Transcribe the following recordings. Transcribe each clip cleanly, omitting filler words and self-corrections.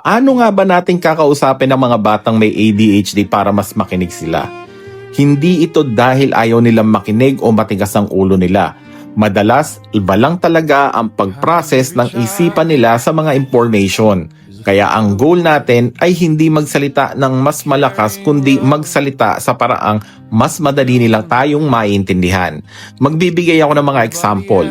Paano nga ba natin kakausapin ang mga batang may ADHD para mas makinig sila? Hindi ito dahil ayaw nilang makinig o matigas ang ulo nila. Madalas, iba lang talaga ang pag-process ng isipan nila sa mga information. Kaya ang goal natin ay hindi magsalita ng mas malakas kundi magsalita sa paraang mas madali nilang tayong maiintindihan. Magbibigay ako ng mga example.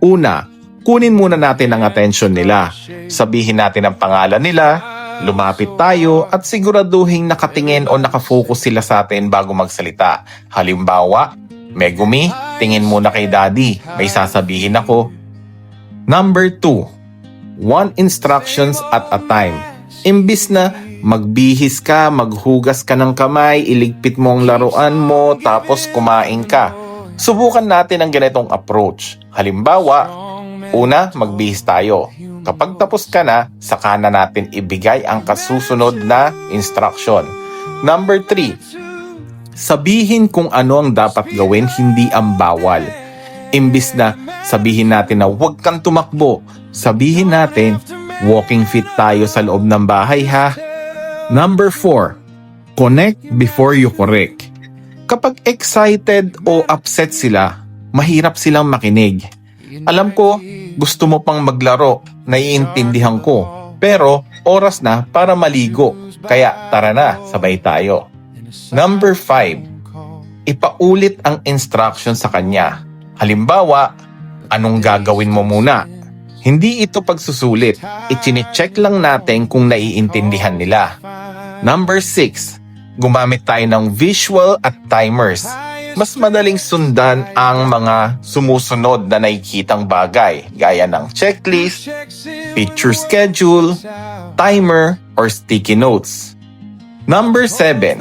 Una, kunin muna natin ang atensyon nila. Sabihin natin ang pangalan nila, lumapit tayo at siguraduhin nakatingin o nakafocus sila sa atin bago magsalita. Halimbawa, Megumi, tingin muna kay Daddy, may sasabihin ako. Number 2, one instructions at a time. Imbis na magbihis ka, maghugas ka ng kamay, iligpit mo ang laruan mo, tapos kumain ka. Subukan natin ang ganitong approach. Halimbawa, una, magbihis tayo. Kapag tapos ka na, saka na natin ibigay ang kasusunod na instruction. Number 3, sabihin kung ano ang dapat gawin, hindi ang bawal. Imbis na sabihin natin na huwag kang tumakbo, sabihin natin, walking fit tayo sa loob ng bahay ha. Number 4, connect before you correct. Kapag excited o upset sila, mahirap silang makinig. Alam ko, gusto mo pang maglaro, naiintindihan ko. Pero oras na para maligo, kaya tara na, sabay tayo. Number 5, ipaulit ang instruction sa kanya. Halimbawa, anong gagawin mo muna? Hindi ito pagsusulit, ichine-check lang natin kung naiintindihan nila. Number 6, gumamit tayo ng visual at timers. Mas madaling sundan ang mga sumusunod na nakikitang bagay gaya ng checklist, picture schedule, timer, or sticky notes. Number 7,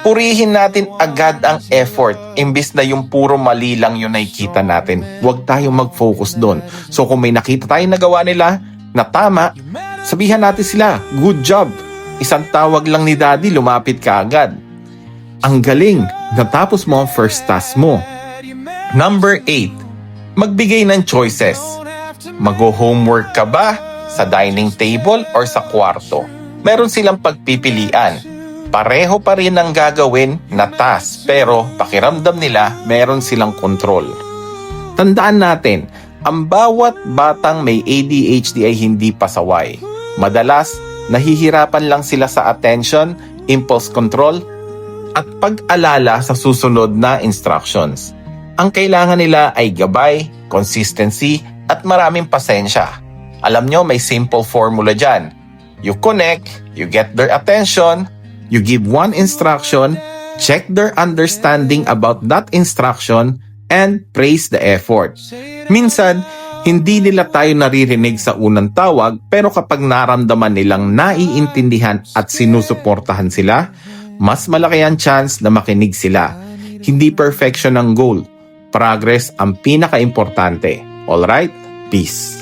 purihin natin agad ang effort imbis na yung puro mali lang yung nakikita natin. Huwag tayong mag-focus doon. So kung may nakita tayong nagawa nila na tama, sabihan natin sila, good job. Isang tawag lang ni Daddy, lumapit ka agad. Ang galing, natapos mo ang first task mo. Number 8, magbigay ng choices. Mag-homework ka ba sa dining table or sa kwarto? Meron silang pagpipilian. Pareho pa rin ang gagawin na task pero pakiramdam nila meron silang control. Tandaan natin, ang bawat batang may ADHD ay hindi pasaway. Madalas, nahihirapan lang sila sa attention, impulse control, at pag-alala sa susunod na instructions. Ang kailangan nila ay gabay, consistency, at maraming pasensya. Alam nyo, may simple formula dyan. You connect, you get their attention, you give one instruction, check their understanding about that instruction, and praise the effort. Minsan, hindi nila tayo naririnig sa unang tawag, pero kapag naramdaman nilang naiintindihan at sinusuportahan sila, mas malaki ang chance na makinig sila. Hindi perfection ang goal. Progress ang pinaka-importante. Alright? Peace.